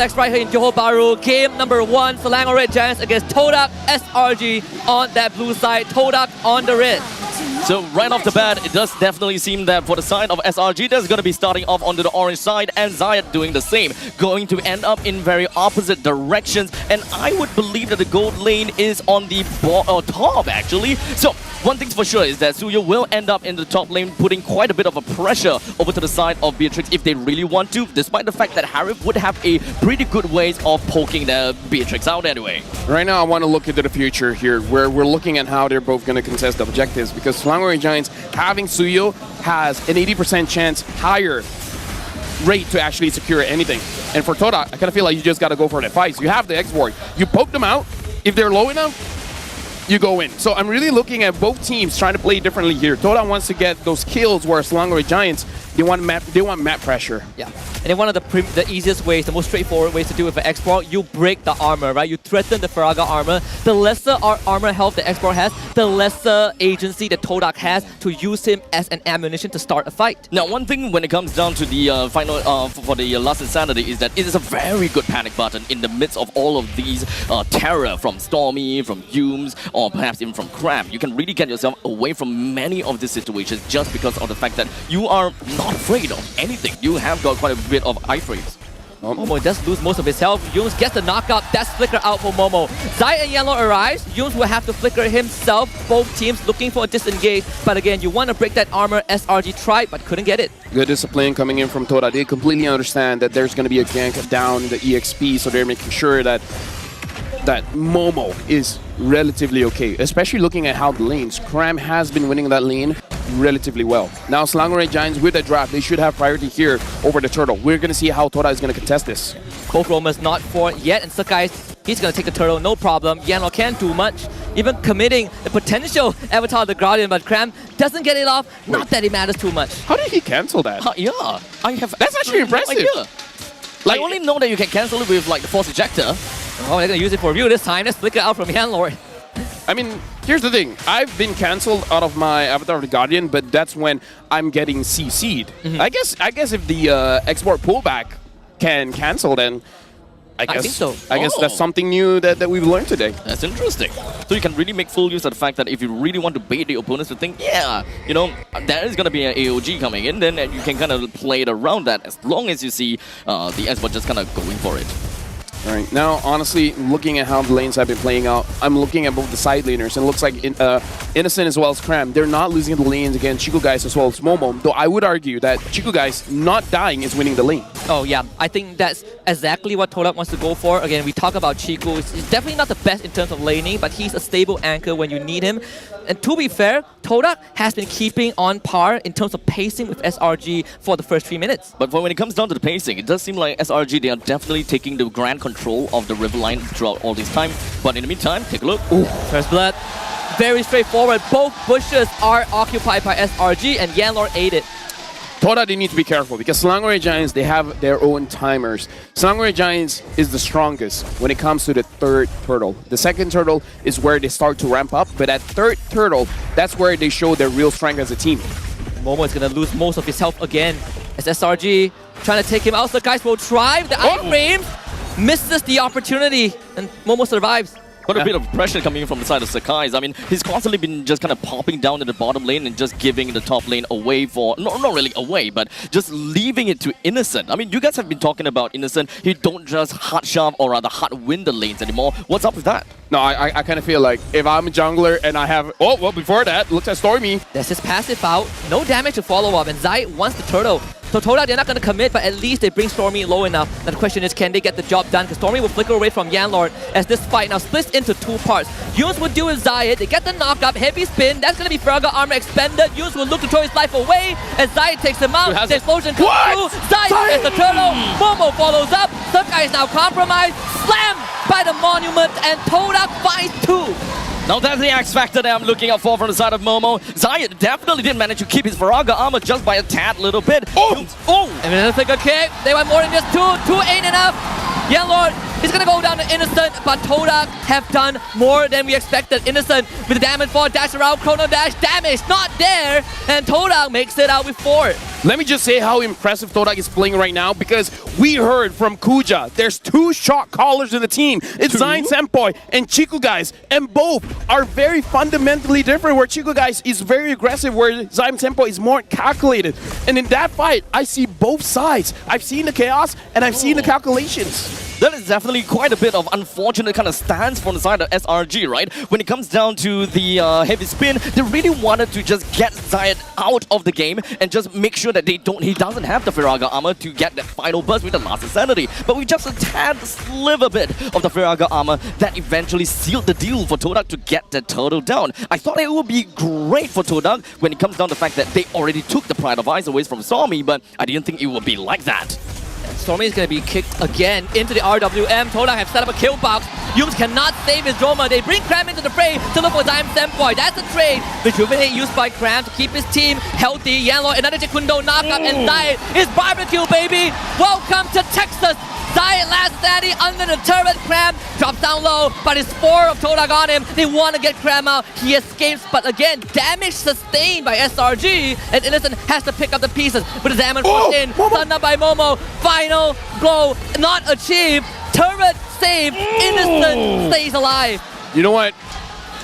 That's right here in Johor Bahru. Game number 1, Selangor Red Giants against TODAK SRG on that blue side, TODAK on the red. So right off the bat, it does definitely seem that for the side of SRG, that's going to be starting off onto the orange side, and Zahyed doing the same. Going to end up in very opposite directions, and I would believe that the gold lane is on the top actually. So one thing's for sure is that Suyo will end up in the top lane, putting quite a bit of a pressure over to the side of Beatrix if they really want to, despite the fact that Harif would have a pretty good ways of poking the Beatrix out anyway. Right now, I want to look into the future here, where we're looking at how they're both going to contest the objectives, because Selangor Giants having Suyo has an 80% chance higher rate to actually secure anything. And for TODAK, I kind of feel like you just got to go for the fights. You have the export. You poke them out. If they're low enough, you go in. So I'm really looking at both teams trying to play differently here. TODAK wants to get those kills, where Selangor Giants, they want map pressure. Yeah, and then one of the easiest ways, the most straightforward ways to do it with an export, you break the armor, right? You threaten the Faraga armor. The lesser armor health the export has, the lesser agency that TODAK has to use him as an ammunition to start a fight. Now, one thing when it comes down to the final for the last insanity is that it is a very good panic button in the midst of all of these terror from Stormie, from Humes, or perhaps even from Kramm. You can really get yourself away from many of these situations just because of the fact that you are not afraid of anything. You have got quite a bit of iframes. Momo does lose most of his health. Yumes gets the knockout. That's flicker out for Momo. Zahyed and yanlord arrives. Yumes will have to flicker himself. Both teams looking for a disengage. But again, you want to break that armor. SRG tried, but couldn't get it. Good discipline coming in from TODAK. They completely understand that there's going to be a gank down the EXP, so they're making sure that Momo is relatively okay, especially looking at how the lanes. Kramm has been winning that lane relatively well. Now Selangor Red Giants with the draft, they should have priority here over the turtle. We're going to see how TODAK is going to contest this. Cold Roamer's not for it yet, and Sekyss, he's going to take the turtle, no problem. Yanlord can't do much, even committing the potential Avatar of the Guardian, but Kramm doesn't get it off. Not that it matters too much. How did he cancel that? Yeah, I have. That's actually impressive. No idea. Like, I only know that you can cancel it with like the force ejector. Oh, they're going to use it for review this time. Let's flicker out from yanlord. I mean, here's the thing. I've been cancelled out of my Avatar of the Guardian, but that's when I'm getting CC'd. I guess if the export pullback can cancel, then I think so. I guess that's something new that we've learned today. That's interesting. So you can really make full use of the fact that if you really want to bait the opponents to think, yeah, you know, there is going to be an AOG coming in, then you can kind of play it around that as long as you see the export just kind of going for it. All right, now honestly, looking at how the lanes have been playing out, I'm looking at both the side laners, and it looks like Innocent as well as Kramm, they're not losing the lanes against cikugais as well as Momo, though I would argue that cikugais not dying is winning the lane. Oh yeah, I think that's exactly what TODAK wants to go for. Again, we talk about Chiku. He's definitely not the best in terms of laning, but he's a stable anchor when you need him. And to be fair, TODAK has been keeping on par in terms of pacing with SRG for the first 3 minutes. But when it comes down to the pacing, it does seem like SRG, they are definitely taking the grand control of the river line throughout all this time. But in the meantime, take a look. Ooh, first blood. Very straightforward. Both bushes are occupied by SRG, and yanlord ate it. TODAK, they need to be careful because Selangor Red Giants, they have their own timers. Selangor Red Giants is the strongest when it comes to the third turtle. The second turtle is where they start to ramp up, but at third turtle, that's where they show their real strength as a team. Momo is going to lose most of his health again as SRG trying to take him out. The guys will try. The iframe misses the opportunity, and Momo survives. But a bit of pressure coming in from the side of Sekyss. I mean, he's constantly been just kind of popping down in the bottom lane and just giving the top lane away for... not really away, but just leaving it to Innocent. I mean, you guys have been talking about Innocent. He don't just hard shove or rather hard win the lanes anymore. What's up with that? No, I kind of feel like if I'm a jungler and I have... Oh, well, before that, looks at Stormie. That's his passive out. No damage to follow up, and Zahyed wants the turtle. So TODAK, they're not going to commit, but at least they bring Stormie low enough. Now the question is, can they get the job done? Because Stormie will flicker away from yanlord as this fight now splits into 2 parts. Yumes will deal with Zahyed. They get the knockup, heavy spin. That's going to be Faraga armor expended. Yumes will look to throw his life away as Zahyed takes him out. The explosion comes through. Zahyed gets the turtle. Momo follows up. Sekyss is now compromised. Slammed by the monument, and TODAK finds 2. Now that's the X factor that I'm looking out for from the side of Momo. Zahyed definitely did manage to keep his Faraga armor just by a tad little bit. And then flicker kick. They want more than just 2. 2 ain't enough. yanlord is gonna go down to Innocent, but TODAK have done more than we expected. Innocent with the damage for dash around, chrono dash, damage not there, and TODAK makes it out with 4. Let me just say how impressive TODAK is playing right now, because we heard from Kuja, there's 2 shot callers in the team. It's zaimsempoi and cikugais, and both are very fundamentally different, where cikugais is very aggressive, where zaimsempoi is more calculated. And in that fight, I see both sides. I've seen the chaos and I've seen the calculations. That is definitely quite a bit of unfortunate kind of stance from the side of SRG, right? When it comes down to the heavy spin, they really wanted to just get Zahyed out of the game and just make sure that he doesn't have the Firaga armor to get that final burst with the last insanity. But with just a tad sliver bit of the Firaga armor, that eventually sealed the deal for TODAK to get the turtle down. I thought it would be great for TODAK when it comes down to the fact that they already took the Pride of Ice away from Stormie, but I didn't think it would be like that. Stormie is going to be kicked again into the RWM. TODAK have set up a kill box. Yums cannot save his Droma. They bring Kramm into the fray to look for zaimsempoi. That's a trade. Rejuvenate used by Kramm to keep his team healthy. yanlord, another Taekwondo knockup, and Zahyed is barbecue, baby. Welcome to Texas. Zahyed last standing under the turret. Kramm drops down low, but it's 4 of TODAK on him. They want to get Kramm out. He escapes, but again, damage sustained by SRG, and Innocent has to pick up the pieces. But the damage was in, stunned up by Momo. Final blow not achieved. Turret saved. Innocent stays alive. You know what?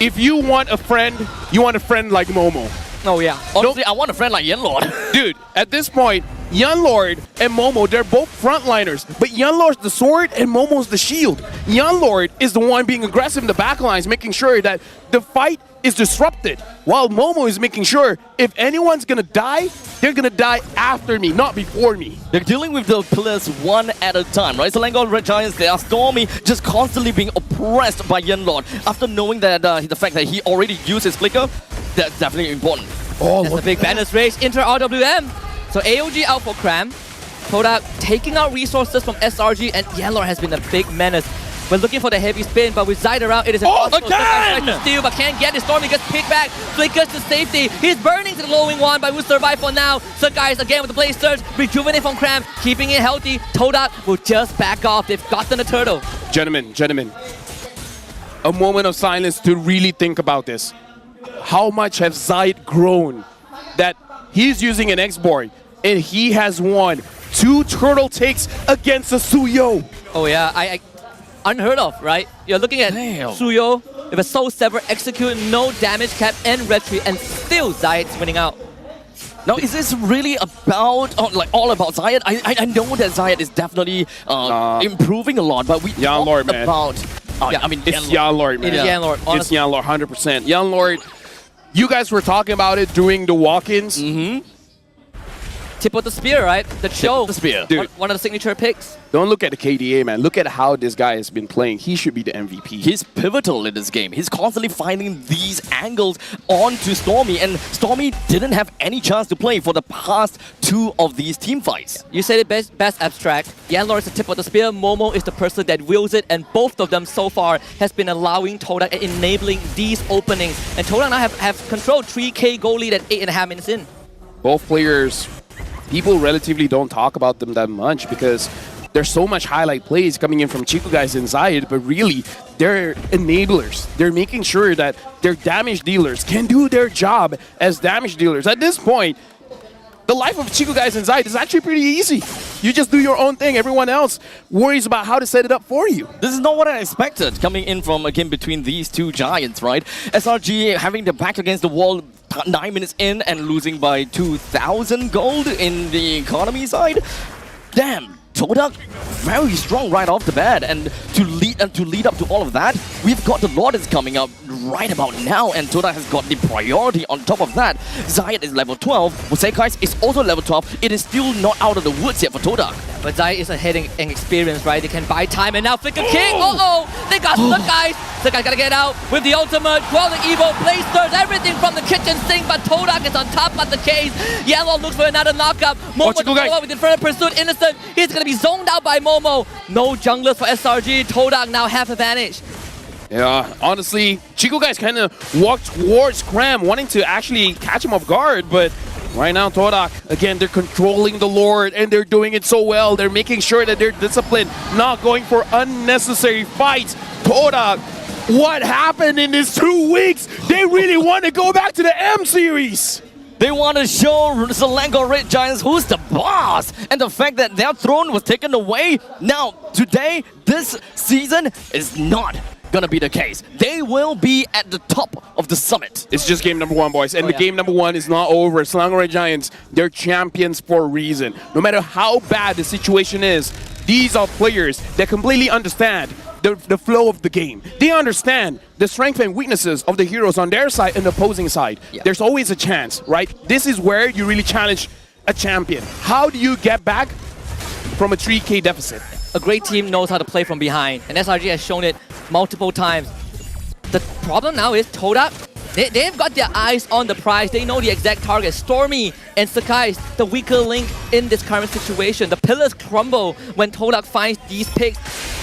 If you want a friend, you want a friend like Momo. Oh yeah. Honestly, I want a friend like yanlord. Dude, at this point, yanlord and Momo, they're both frontliners, but yanlord's the sword and Momo's the shield. yanlord is the one being aggressive in the backlines, making sure that the fight is disrupted, while Momo is making sure if anyone's gonna die, they're gonna die after me, not before me. They're dealing with the pillars one at a time, right? So Langor Red Giants, they are Stormie, just constantly being oppressed by yanlord. After knowing that the fact that he already used his flicker, that's definitely important. Oh, that's a big Bandits race into RWM. So AOG out for Kramm. TODAK taking out resources from SRG, and yanlord has been a big menace. We're looking for the heavy spin, but with Zahyed around, it is impossible. Again! To steal, but can't get it. Stormie gets picked back. Flickers to safety. He's burning to the glowing wand, but will survive for now. Cikugais again with the Blaze Surge. Rejuvenate from Kramm, keeping it healthy. TODAK will just back off. They've gotten the turtle. Gentlemen, a moment of silence to really think about this. How much has Zahyed grown that he's using an X-Board and he has won 2 turtle takes against a Suyo? Oh yeah, unheard of, right? You're looking at Suyo with a Soul Sever, execute, no damage cap and retreat, and still Zahyed's winning out. Now, is this really about, all about Zahyed? I know that Zahyed is definitely improving a lot, but we yanlord, man. About... yeah, I mean, it's yanlord, man. It is yanlord, honestly. It's yanlord, 100%. yanlord, you guys were talking about it during the walk-ins. Tip of the spear, right? The show. The spear. Dude. One of the signature picks. Don't look at the KDA, man. Look at how this guy has been playing. He should be the MVP. He's pivotal in this game. He's constantly finding these angles onto Stormie, and Stormie didn't have any chance to play for the past 2 of these team fights. You said it best abstract. yanlord is the tip of the spear. Momo is the person that wields it, and both of them so far has been allowing TODAK and enabling these openings. And TODAK now have controlled 3K goal lead at 8.5 minutes in. Both players, people relatively don't talk about them that much because there's so much highlight plays coming in from cikugais and Zahyed, but really, they're enablers. They're making sure that their damage dealers can do their job as damage dealers. At this point, the life of cikugais and Zahyed is actually pretty easy. You just do your own thing. Everyone else worries about how to set it up for you. This is not what I expected coming in from a game between these 2 giants, right? SRG having their back against the wall 9 minutes in and losing by 2,000 gold in the economy side. Damn, TODAK very strong right off the bat, and to lead up to all of that, we've got the Lord is coming up right about now, and TODAK has got the priority on top of that. Zahyed is level 12, Sekyss is also level 12. It is still not out of the woods yet for TODAK. But Zahyed is ahead in experience, right? They can buy time, and now Flicker King. They got Cikugais. Cikugais gotta get out with the ultimate. Quelling Evo, Blaze Surge, everything from the kitchen sink, but TODAK is on top of the case. yanlord looks for another knockup. Momo with in front of pursuit. Innocent. He's gonna be zoned out by Momo. No junglers for SRG. TODAK now half advantage. Yeah, honestly, cikugais kind of walked towards Kramm, wanting to actually catch him off guard, but right now, TODAK, again, they're controlling the Lord, and they're doing it so well. They're making sure that they're disciplined, not going for unnecessary fights. TODAK, what happened in these 2 weeks? They really want to go back to the M series. They want to show Selangor Red Giants who's the boss. And the fact that their throne was taken away, now, today, this season is not gonna be the case. They will be at the top of the summit. It's just game number one, boys. And the game number one is not over. Selangor Red Giants, they're champions for a reason. No matter how bad the situation is, these are players that completely understand the flow of the game. They understand the strengths and weaknesses of the heroes on their side and the opposing side. Yeah. There's always a chance, right? This is where you really challenge a champion. How do you get back from a 3K deficit? A great team knows how to play from behind, and SRG has shown it multiple times. The problem now is TODAK, they've got their eyes on the prize. They know the exact target. Stormie and Sekyss, the weaker link in this current situation. The pillars crumble when TODAK finds these picks.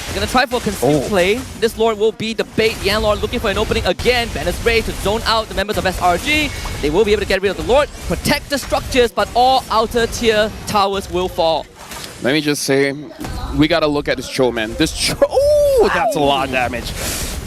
They're gonna try for a concealed play. This Lord will be the bait. yanlord looking for an opening again. Bandit's Ray to zone out the members of SRG. They will be able to get rid of the Lord, protect the structures, but all outer tier towers will fall. Let me just say, we gotta look at this Cho, man. This Cho, oh, that's a lot of damage.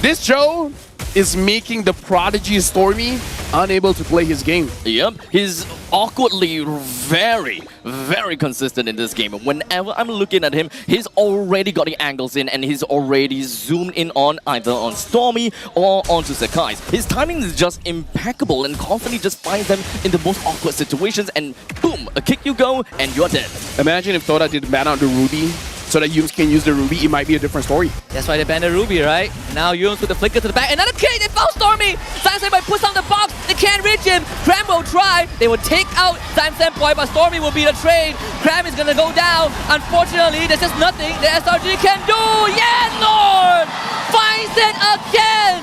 This Cho is making the prodigy Stormie unable to play his game. Yep, he's awkwardly very, very consistent in this game. Whenever I'm looking at him, he's already got the angles in and he's already zoomed in on either on Stormie or onto Sekyss. His timing is just impeccable and constantly just finds them in the most awkward situations and boom, a kick you go and you're dead. Imagine if TODAK did ban out the Ruby so that Yums can use the Ruby, it might be a different story. That's why they banned the Ruby, right? Now Yums with the flicker to the back. Another kick! They found Stormie! zaimsempoi puts on the box. They can't reach him. Kramm will try. They will take out zaimsempoi, but Stormie will be the trade. Kramm is gonna go down. Unfortunately, there's just nothing that SRG can do. yanlord finds it again!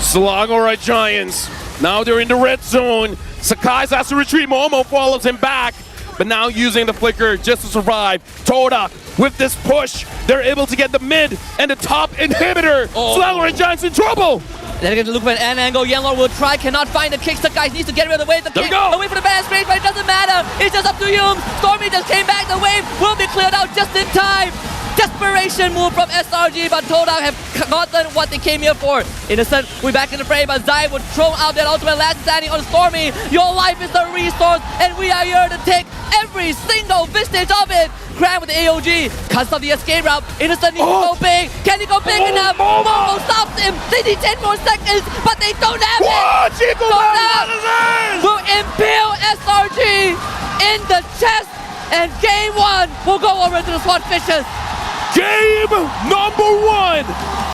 Selangor Red Giants. Now they're in the red zone. Sekyss has to retreat. Momo follows him back. But now using the flicker just to survive. TODAK, with this push, they're able to get the mid and the top inhibitor. Selangor Red Giants in trouble. They're going to look for an end angle. yanlord will try, cannot find the kick. Sekyss needs to get rid of the wave. The There we kick go. away from the bad range, but it doesn't matter. It's just up to Yums. Stormie just came back. The wave will be cleared out just in time. Desperation move from SRG, but TODAK have gotten what they came here for. Innocent, we back in the fray, but Zai would throw out that ultimate last standing on Stormie. Your life is the resource, and we are here to take every single vestige of it. Kramm with the AOG, cuts off the escape route. Innocent needs to go big. Can he go big enough? Momo stops him. They need 10 more seconds, but they don't have it. TODAK will impale SRG in the chest, and game one will go over to the SWAT Fishes. Game number one.